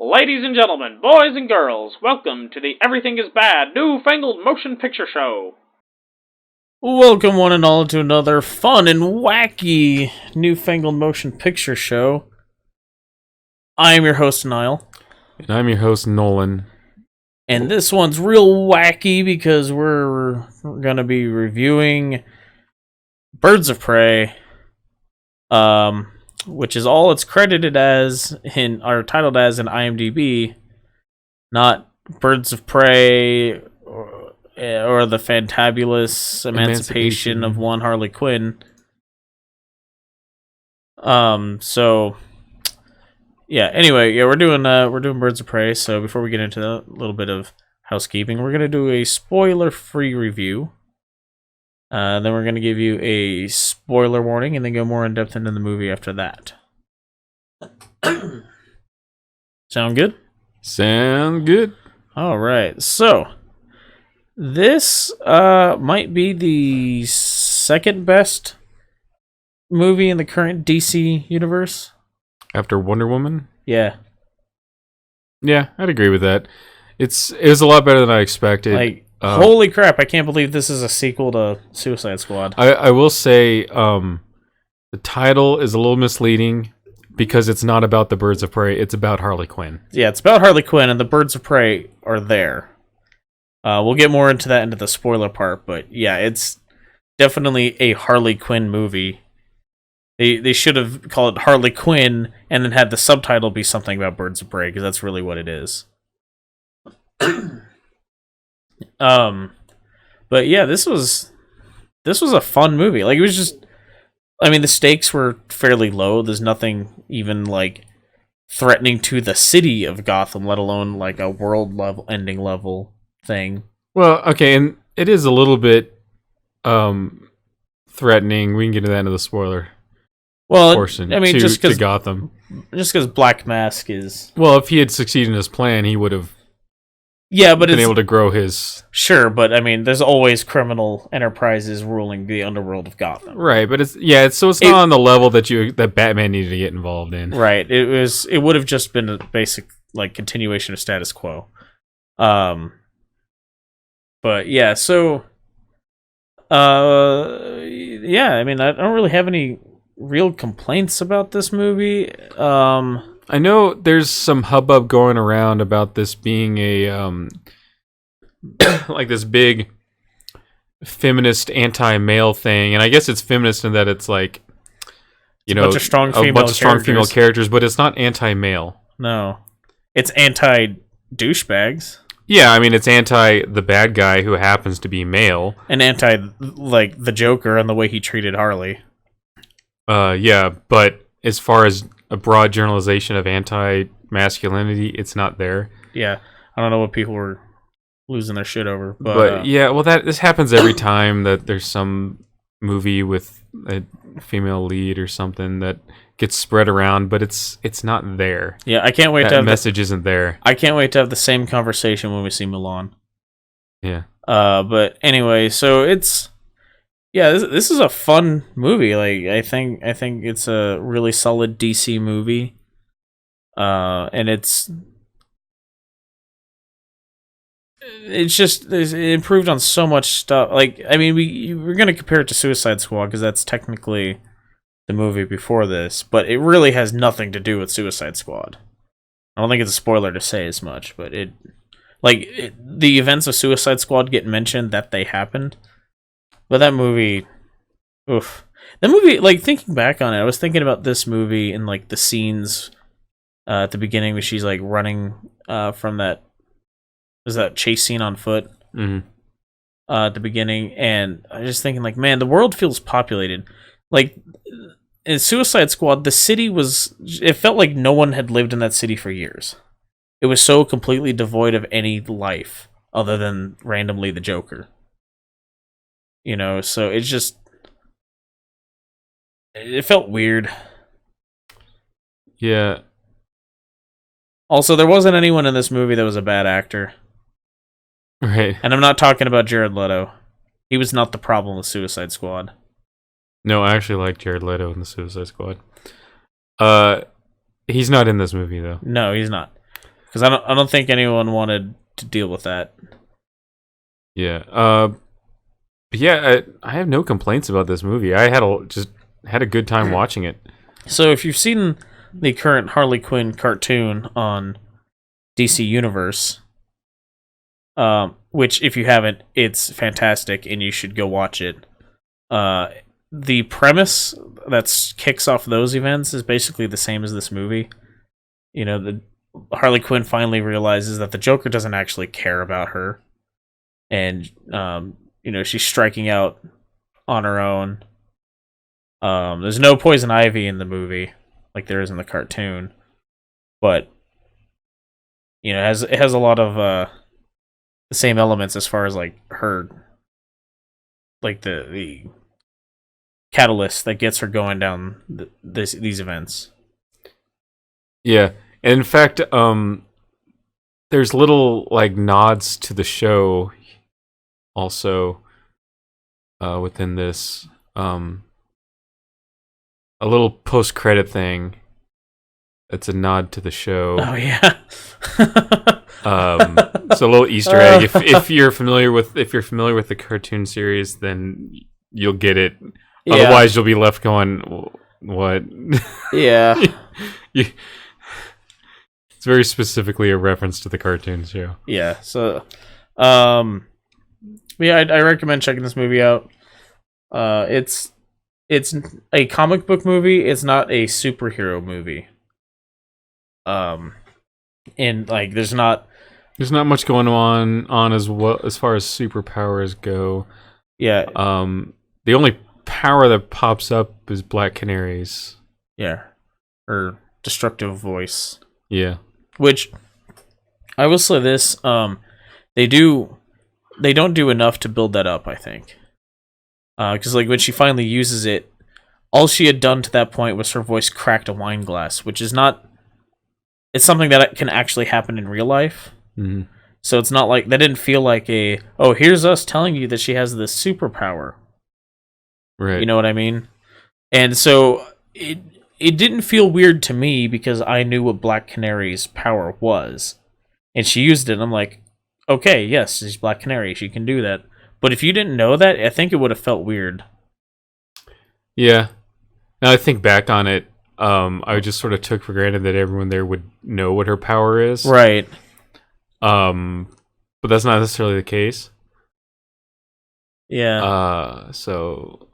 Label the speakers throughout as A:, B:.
A: Ladies and gentlemen, boys and girls, welcome to the Everything is Bad New Fangled Motion Picture Show.
B: Welcome one and all to another fun and wacky newfangled motion picture show. I am your host, Niall.
C: And I'm your host, Nolan.
B: And this one's real wacky because we're going to be reviewing Birds of Prey, which is all it's credited as, or titled as in IMDb, not Birds of Prey or the Fantabulous Emancipation of one Harley Quinn. Anyway, we're doing Birds of Prey. So before we get into a little bit of housekeeping, we're gonna do a spoiler-free review. Then we're gonna give you a spoiler warning, and then go more in depth into the movie after that. Sound good?
C: Sound good.
B: All right, so this might be the second best movie in the current DC universe.
C: After Wonder Woman?
B: Yeah.
C: Yeah, I'd agree with that. It was a lot better than I expected.
B: Holy crap, I can't believe this is a sequel to Suicide Squad.
C: I will say the title is a little misleading because it's not about the Birds of Prey, it's about Harley Quinn.
B: Yeah, it's about Harley Quinn, and the Birds of Prey are there. We'll get more into that into the spoiler part, but yeah, it's definitely a Harley Quinn movie. They should have called it Harley Quinn and then had the subtitle be something about Birds of Prey, because that's really what it is. But yeah, this was a fun movie. Like, it was just, I mean, the stakes were fairly low. There's nothing even like threatening to the city of Gotham, let alone like a world level ending level thing.
C: Well, okay, and it is a little bit threatening. We can get into that into the spoiler portion.
B: I mean, just
C: to
B: because
C: Gotham,
B: just because Black Mask is,
C: well, if he had succeeded in his plan, he would have been able to grow his.
B: Sure, but I mean, there's always criminal enterprises ruling the underworld of Gotham.
C: Right, but it's not on the level that Batman needed to get involved in.
B: Right. It would have just been a basic like continuation of status quo. But yeah, so yeah, I mean, I don't really have any real complaints about this movie.
C: I know there's some hubbub going around about this being a like this big feminist anti-male thing, and I guess it's feminist in that it's like, you know,
B: a bunch of strong female
C: characters, but it's not anti-male.
B: No, it's anti-douchebags.
C: Yeah, I mean, it's anti the bad guy who happens to be male,
B: and anti like the Joker and the way he treated Harley.
C: Yeah, but as far as a broad generalization of anti-masculinity, it's not there.
B: Yeah, I don't know what people were losing their shit over. But
C: yeah, well, this happens every time that there's some movie with a female lead or something that gets spread around, but it's not there.
B: Yeah, I can't wait
C: that
B: to have
C: message isn't there.
B: I can't wait to have the same conversation when we see Milan.
C: Yeah.
B: But anyway, so it's. Yeah, this is a fun movie. Like, I think it's a really solid DC movie, and it's it improved on so much stuff. Like, I mean, we're gonna compare it to Suicide Squad because that's technically the movie before this, but it really has nothing to do with Suicide Squad. I don't think it's a spoiler to say as much, but the events of Suicide Squad get mentioned that they happened. But that movie, oof. That movie, like, thinking back on it, I was thinking about this movie and, like, the scenes at the beginning where she's, like, running from that chase scene on foot at the beginning. And I was just thinking, like, man, the world feels populated. Like, in Suicide Squad, the city it felt like no one had lived in that city for years. It was so completely devoid of any life other than randomly the Joker. You know, so it felt weird.
C: Yeah.
B: Also, there wasn't anyone in this movie that was a bad actor.
C: Right.
B: And I'm not talking about Jared Leto. He was not the problem with Suicide Squad.
C: No, I actually like Jared Leto in the Suicide Squad. He's not in this movie, though.
B: No, he's not. because I don't think anyone wanted to deal with that.
C: Yeah. I have no complaints about this movie. I just had a good time watching it.
B: So if you've seen the current Harley Quinn cartoon on DC Universe, which if you haven't, it's fantastic and you should go watch it. The premise that kicks off those events is basically the same as this movie. You know, the Harley Quinn finally realizes that the Joker doesn't actually care about her, and she's striking out on her own. There's no Poison Ivy in the movie like there is in the cartoon, but it has a lot of the same elements as far as like her, like the catalyst that gets her going down these events.
C: Yeah, and in fact, there's little like nods to the show also within this. A little post-credit thing that's a nod to the show.
B: Oh yeah.
C: It's a little Easter egg. If you're familiar with the cartoon series, then you'll get it.
B: Yeah.
C: Otherwise, you'll be left going, "What?"
B: Yeah.
C: It's very specifically a reference to the cartoon show.
B: Yeah. So, I recommend checking this movie out. It's a comic book movie. It's not a superhero movie. And like there's not
C: much going on as far as superpowers go.
B: Yeah.
C: The only power that pops up is Black Canary's.
B: Yeah. Or destructive voice.
C: Yeah.
B: Which I will say this, they don't do enough to build that up, I think. Because like when she finally uses it, all she had done to that point was her voice cracked a wine glass, which is not. It's something that can actually happen in real life.
C: Mm-hmm.
B: So it's not like that didn't feel like here's us telling you that she has this superpower.
C: Right.
B: You know what I mean? And so it didn't feel weird to me because I knew what Black Canary's power was. And she used it and I'm like, okay, yes, she's Black Canary, she can do that. But if you didn't know that, I think it would have felt weird.
C: Yeah. Now I think back on it, I just sort of took for granted that everyone there would know what her power is.
B: Right.
C: But that's not necessarily the case.
B: Yeah.
C: So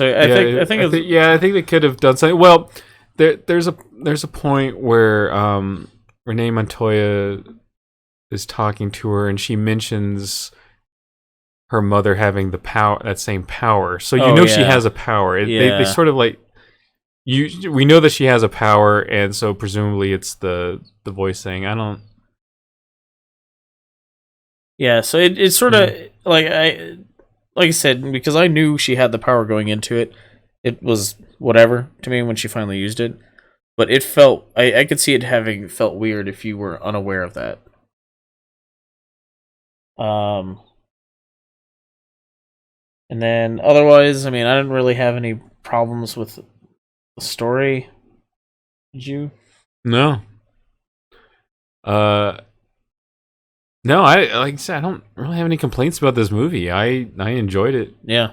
B: I think
C: they could have done something. Well, there's a point where Renee Montoya is talking to her and she mentions her mother having that same power. So she has a power. They sort of like we know that she has a power, and so presumably it's the voice thing. I don't.
B: Yeah, so it's sort of like I said, because I knew she had the power going into it. It was whatever to me when she finally used it, but it felt I could see it having felt weird if you were unaware of that. And then otherwise, I mean, I didn't really have any problems with the story. Did you?
C: No. No, I like I said, I don't really have any complaints about this movie. I enjoyed it.
B: Yeah.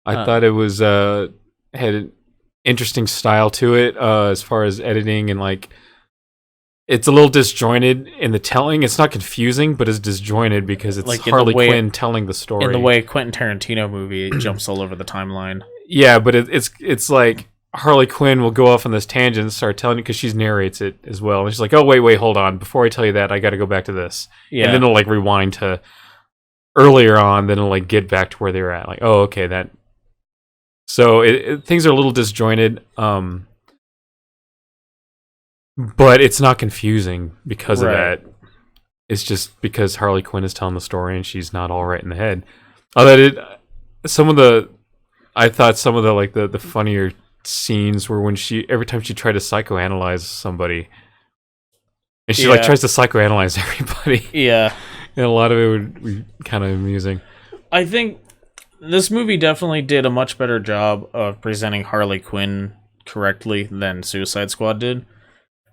C: I thought it was had an interesting style to it as far as editing, and like it's a little disjointed in the telling. It's not confusing, but it's disjointed because it's like Harley Quinn telling the story.
B: In the way a Quentin Tarantino movie, it jumps all over the timeline.
C: Yeah, but it's like Harley Quinn will go off on this tangent and start telling it because she narrates it as well. And she's like, oh, wait, hold on. Before I tell you that, I got to go back to this. Yeah. And then it'll like rewind to earlier on, then it'll like get back to where they were at. Like, oh, okay, that. So things are a little disjointed, but it's not confusing because of that. It's just because Harley Quinn is telling the story and she's not all right in the head. Although I thought some of the funnier scenes were when every time she tried to psychoanalyze somebody, and she like tries to psychoanalyze everybody.
B: Yeah,
C: and a lot of it would be kind of amusing.
B: I think this movie definitely did a much better job of presenting Harley Quinn correctly than Suicide Squad did.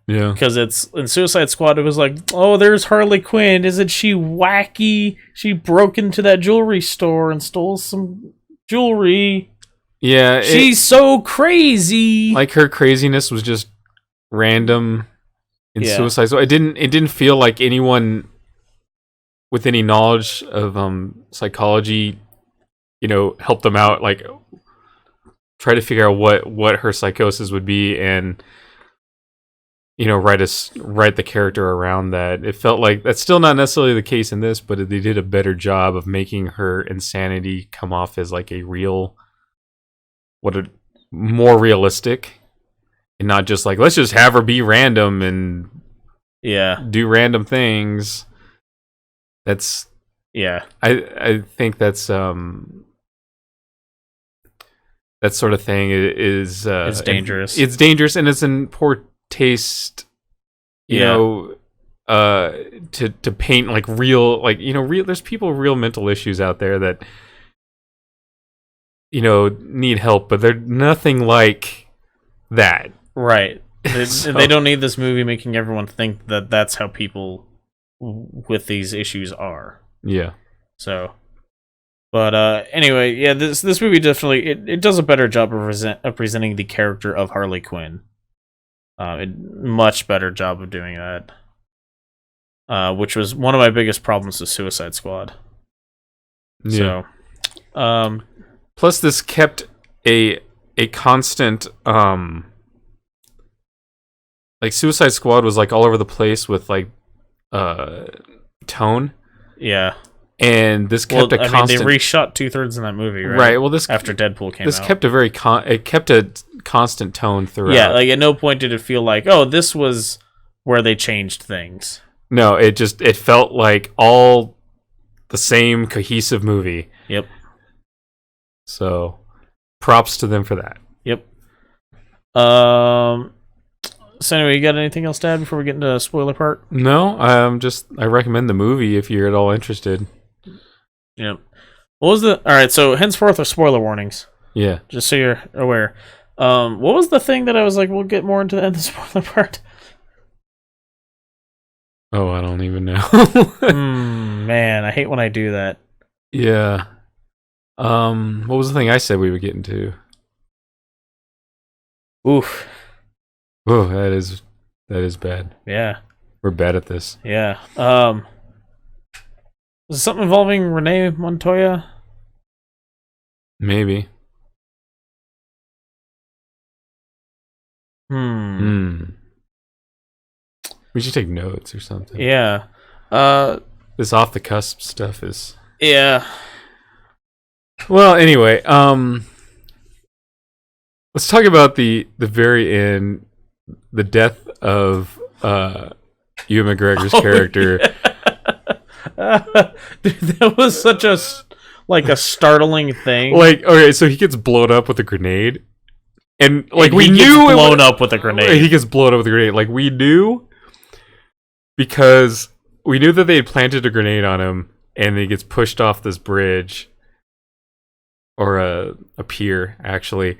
C: Yeah.
B: Because it's in Suicide Squad, it was like, oh, there's Harley Quinn. Isn't she wacky? She broke into that jewelry store and stole some jewelry.
C: Yeah.
B: She's so crazy.
C: Like, her craziness was just random in Suicide Squad. It didn't feel like anyone with any knowledge of psychology, helped them out, like try to figure out what her psychosis would be and write the character around that. It felt like that's still not necessarily the case in this, but they did a better job of making her insanity come off as like a more realistic, and not just like, let's just have her be random and do random things. That's I think that's that sort of thing is
B: it's dangerous.
C: It's dangerous, and it's in poor taste, to paint like real, like, there's people with real mental issues out there that need help, but they're nothing like that.
B: Right. They don't need this movie making everyone think that that's how people with these issues are.
C: Yeah.
B: So, but anyway, yeah, this movie definitely it does a better job of presenting the character of Harley Quinn. Much better job of doing that. Which was one of my biggest problems with Suicide Squad.
C: Yeah.
B: So,
C: plus this kept a constant like, Suicide Squad was like all over the place with like tone.
B: Yeah.
C: And this kept a constant.
B: I mean, they reshot 2/3 in that movie, right?
C: Right. Well, this
B: after Deadpool came out.
C: This kept it kept a constant tone throughout.
B: Yeah, like at no point did it feel like, oh, this was where they changed things.
C: No, it felt like all the same cohesive movie.
B: Yep.
C: So, props to them for that.
B: Yep. So anyway, you got anything else to add before we get into the spoiler part?
C: No, I recommend the movie if you're at all interested.
B: Yep. What was all right? So henceforth are spoiler warnings.
C: Yeah.
B: Just so you're aware. What was the thing that I was like, we'll get more into the spoiler part?
C: Oh, I don't even know.
B: Man, I hate when I do that.
C: Yeah. What was the thing I said we would get into?
B: Oof.
C: Oh, that is bad.
B: Yeah.
C: We're bad at this.
B: Yeah. Was it something involving Renee Montoya?
C: Maybe. We should take notes or something.
B: Yeah.
C: This off the cusp stuff is.
B: Yeah.
C: Well, anyway, let's talk about the very end, the death of Ewan McGregor's character.
B: Yeah. Dude, that was such a startling thing.
C: Like, okay, so he gets blown up with a grenade, and like
B: we knew blown up with a grenade.
C: He gets blown up with a grenade. Like, we knew, because we knew that they had planted a grenade on him, and he gets pushed off this bridge, or a pier, actually.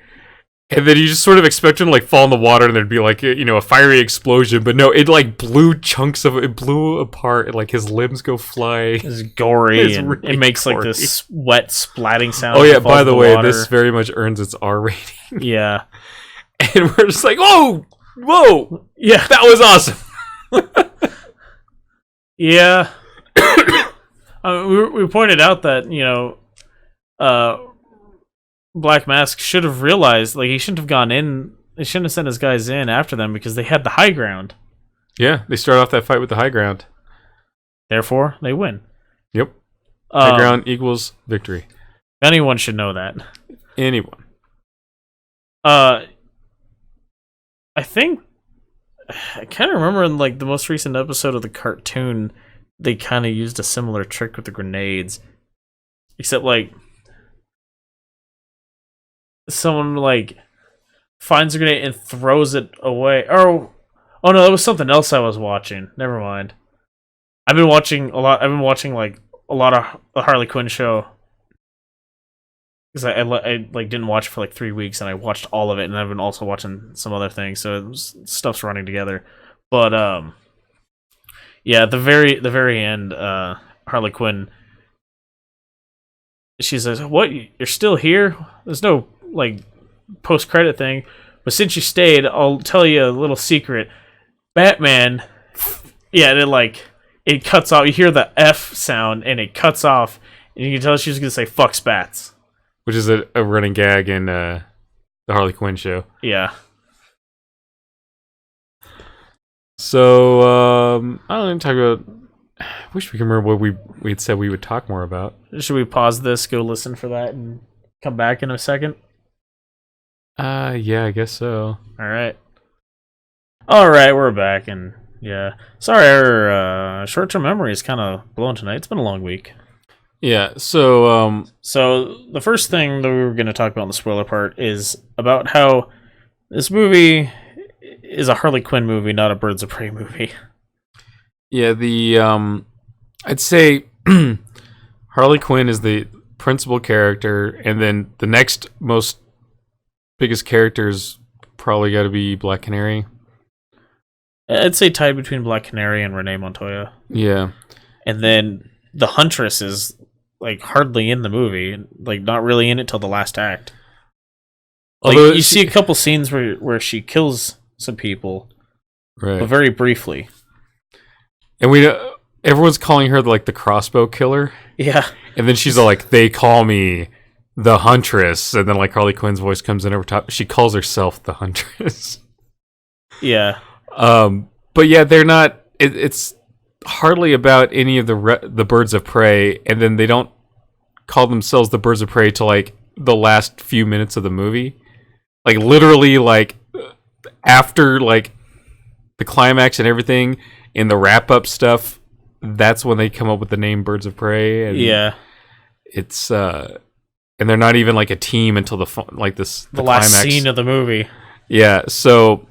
C: And then you just sort of expect him to like fall in the water, and there'd be like a fiery explosion. But no, it like blew chunks of it, blew apart, and like his limbs go fly.
B: It's gory,
C: It's
B: and
C: really
B: it makes
C: gory.
B: like this wet splatting sound.
C: Oh yeah,
B: as it falls
C: by
B: in
C: the way,
B: water.
C: this very much earns its R rating.
B: Yeah,
C: And we're just like, whoa,
B: yeah,
C: that was awesome.
B: yeah. We pointed out that Black Mask should have realized, like, he shouldn't have gone in. They shouldn't have sent his guys in after them because they had the high ground.
C: Yeah, they start off that fight with the high ground.
B: Therefore, they win.
C: Yep. High ground equals victory.
B: Anyone should know that.
C: Anyone.
B: I think I kind of remember in like the most recent episode of the cartoon, they kind of used a similar trick with the grenades, except like someone like finds a grenade and throws it away. Oh no, that was something else I was watching. Never mind. I've been watching like a lot of the Harley Quinn show because I like didn't watch it for like 3 weeks, and I watched all of it, and I've been also watching some other things, so stuff's running together. But yeah, at the very end, Harley Quinn, she says, "What? You're still here? There's no like post credit thing, but since you stayed, I'll tell you a little secret. Batman." Yeah, and it cuts off. You hear the F sound, and it cuts off, and you can tell she's gonna say "fuck spats,"
C: which is a running gag in the Harley Quinn show.
B: Yeah.
C: So I don't even talk about. I wish we can remember what we'd said we would talk more about.
B: Should we pause this, go listen for that, and come back in a second?
C: Yeah, I guess so.
B: All right, we're back, and yeah, sorry, our short-term memory is kind of blown tonight. It's been a long week.
C: Yeah, so
B: So the first thing that we were going to talk about in the spoiler part is about how this movie is a Harley Quinn movie, not a Birds of Prey movie.
C: yeah, I'd say Harley Quinn is the principal character, and then the next biggest characters probably got to be Black Canary.
B: I'd say tied between Black Canary and Renee Montoya.
C: Yeah,
B: And then the Huntress is like hardly in the movie, like not really in it till the last act. Like,
C: although
B: you see a couple scenes where she kills some people,
C: right,
B: but very briefly.
C: and everyone's calling her like the crossbow killer.
B: Yeah.
C: And then she's all like, they call me the Huntress. And then like Harley Quinn's voice comes in over top. She calls herself the Huntress.
B: Yeah.
C: But yeah, they're not. It's hardly about any of the Birds of Prey, and then they don't call themselves the Birds of Prey till like the last few minutes of the movie. Like literally, like after like the climax and everything, in the wrap up stuff, that's when they come up with the name Birds of Prey. And
B: Yeah.
C: it's and they're not even like a team until the last
B: climax scene of the movie.
C: Yeah, so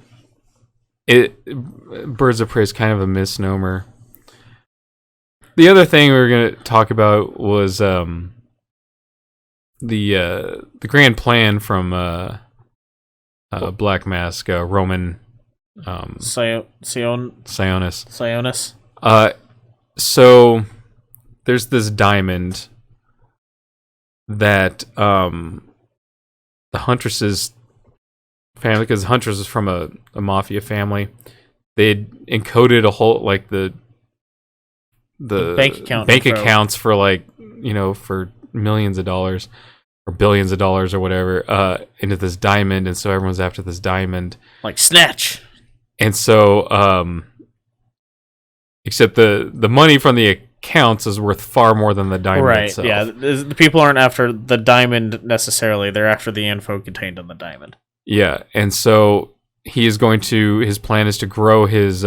C: Birds of Prey is kind of a misnomer. The other thing we were going to talk about was the grand plan from Black Mask, Roman Sionis. So there's this diamond that the Huntress's family, because Huntress is from a mafia family, they had encoded a whole like the bank accounts for like, you know, for millions of dollars or billions of dollars or whatever into this diamond, and so everyone's after this diamond
B: like Snatch.
C: And so except the money from the accounts is worth far more than the diamond itself.
B: Yeah, the people aren't after the diamond necessarily, they're after the info contained on the diamond.
C: Yeah, and so his plan is to grow his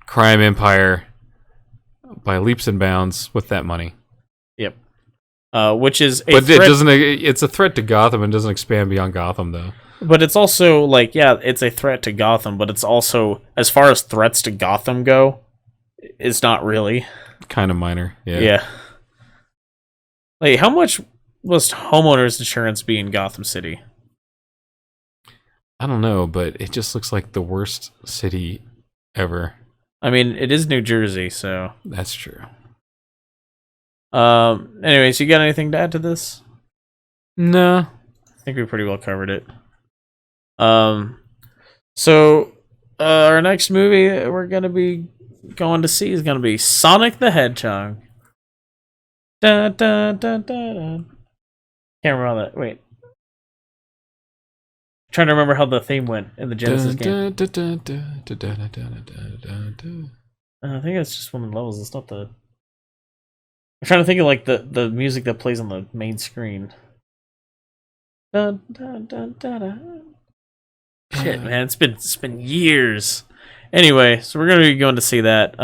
C: crime empire by leaps and bounds with that money.
B: Yep. Which is
C: it's a threat to Gotham and doesn't expand beyond Gotham though.
B: But it's also like, yeah, it's a threat to Gotham, but it's also, as far as threats to Gotham go, it's not really.
C: Kind of minor. Yeah.
B: Yeah. Like, how much must homeowners insurance be in Gotham City?
C: I don't know, but it just looks like the worst city ever.
B: I mean, it is New Jersey, so.
C: That's true.
B: Anyways, you got anything to add to this?
C: No.
B: I think we pretty well covered it. So our next movie we're gonna be going to see is gonna be Sonic the Hedgehog. Dun, dun, dun, dun, dun. Can't remember how that. Wait, trying to remember how the theme went in the Genesis game. I think it's just one of the levels. It's not the. I'm trying to think of like the music that plays on the main screen. Dun, dun, dun, dun, dun. Shit, man, it's been years. Anyway, so we're gonna be going to see that.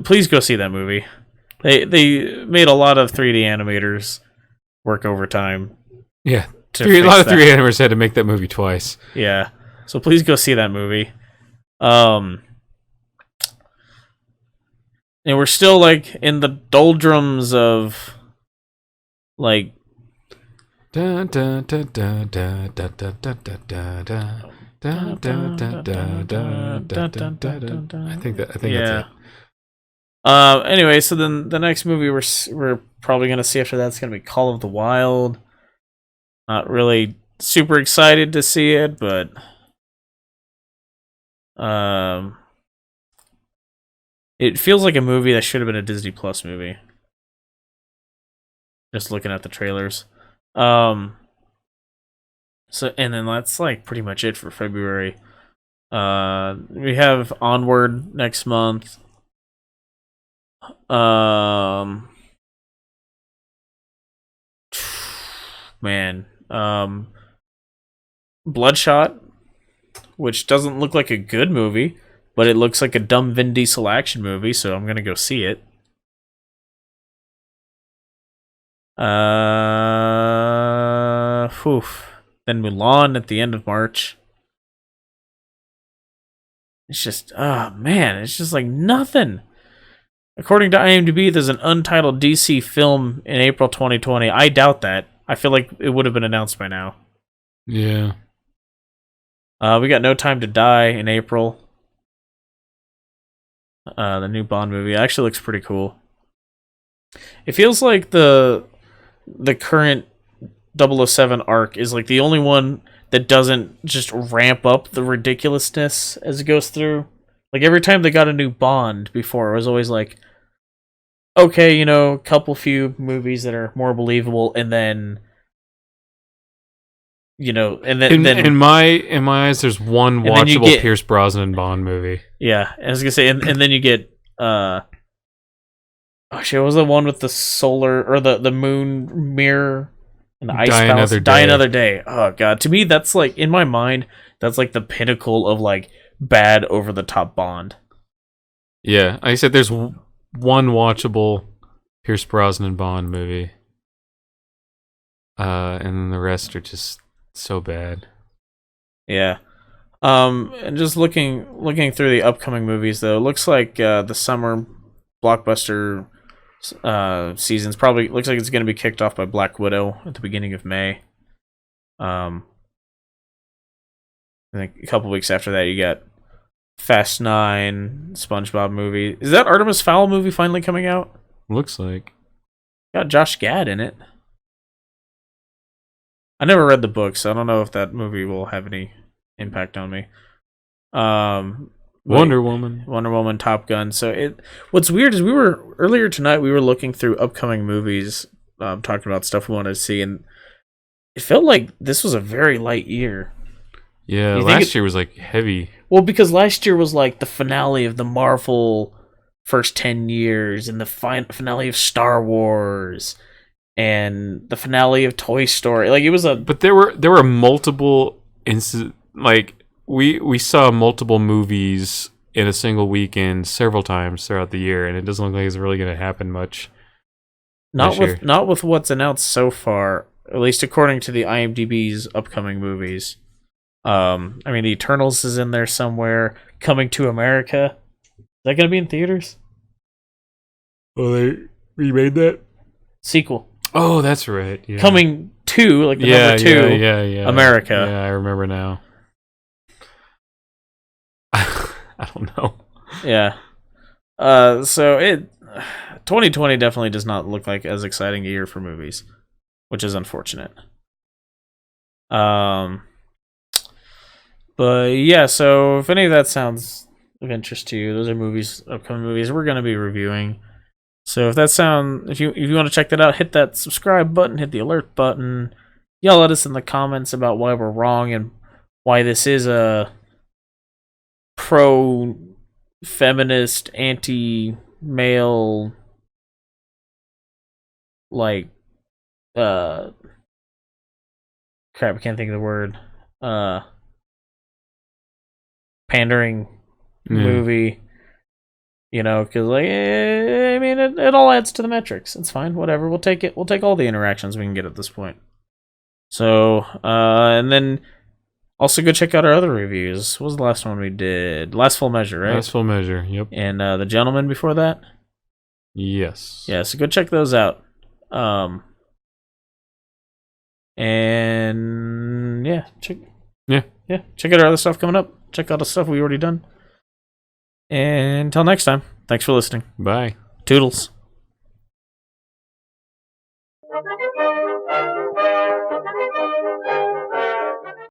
B: Please go see that movie. They made a lot of 3D animators work overtime.
C: Yeah, a lot of 3D animators had to make that movie twice.
B: Yeah, so please go see that movie. And we're still like in the doldrums of like
C: Dun, dun, dun, dun, dun, dun, dun, dun, dun, dun, dun. Dun, dun, dun, dun, dun, dun, dun, dun, dun. I think that's it.
B: Anyway, so then the next movie we're probably gonna see after that's gonna be Call of the Wild. Not really super excited to see it, but it feels like a movie that should have been a Disney Plus movie. Just looking at the trailers. So and then that's like pretty much it for February. We have Onward next month. Man. Bloodshot, which doesn't look like a good movie, but it looks like a dumb Vin Diesel action movie, so I'm gonna go see it. Then Mulan at the end of March. It's just, oh man, it's just like nothing. According to IMDb, there's an untitled DC film in April 2020. I doubt that. I feel like it would have been announced by now.
C: Yeah.
B: We got No Time to Die in April. The new Bond movie actually looks pretty cool. It feels like the current 007 arc is like the only one that doesn't just ramp up the ridiculousness as it goes through. Like every time they got a new Bond before, it was always like, okay, a few movies that are more believable, and then
C: in my eyes, there's one watchable Pierce Brosnan Bond movie.
B: Yeah, I was gonna say, and then you get what was the one with the solar or the moon mirror and the ice palace? Die Another Day. Oh god, to me that's like, in my mind, that's like the pinnacle of like bad over the top Bond.
C: Yeah, I said there's one watchable Pierce Brosnan Bond movie, and then the rest are just so bad.
B: Yeah. And just looking through the upcoming movies, though, it looks like the summer blockbuster season's probably looks like it's going to be kicked off by Black Widow at the beginning of May. I think a couple weeks after that, you got Fast 9, SpongeBob movie. Is that Artemis Fowl movie finally coming out?
C: Looks like.
B: Got Josh Gad in it. I never read the book, so I don't know if that movie will have any impact on me.
C: Wonder Woman,
B: Top Gun. So what's weird is earlier tonight we were looking through upcoming movies, talking about stuff we wanted to see, and it felt like this was a very light year.
C: Yeah, last year was like heavy.
B: Well, because last year was like the finale of the Marvel first 10 years, and the finale of Star Wars, and the finale of Toy Story. Like, it was
C: But there were multiple like we saw multiple movies in a single weekend several times throughout the year, and it doesn't look like it's really going to happen much.
B: Not with what's announced so far, at least according to the IMDb's upcoming movies. I mean, The Eternals is in there somewhere. Coming to America. Is that going to be in theaters?
C: Oh, they remade that?
B: Sequel.
C: Oh, that's right. Yeah.
B: Coming to, like the number 2,
C: yeah.
B: America.
C: Yeah, I remember now. I don't know.
B: Yeah. So 2020 definitely does not look like as exciting a year for movies, which is unfortunate. But yeah, so if any of that sounds of interest to you, those are upcoming movies we're going to be reviewing. So if you want to check that out, hit that subscribe button, hit the alert button, yell at us in the comments about why we're wrong and why this is a pro-feminist, anti-male, like, crap, I can't think of the word, pandering movie, because like, I mean, it all adds to the metrics. It's fine, whatever. We'll take it. We'll take all the interactions we can get at this point. So, and then also go check out our other reviews. What was the last one we did? Last Full Measure, right?
C: Last Full Measure, yep.
B: And The Gentleman before that?
C: Yes.
B: Yeah, so go check those out. And yeah, check out our other stuff coming up. Check out the stuff we already done. And until next time, thanks for listening.
C: Bye.
B: Toodles.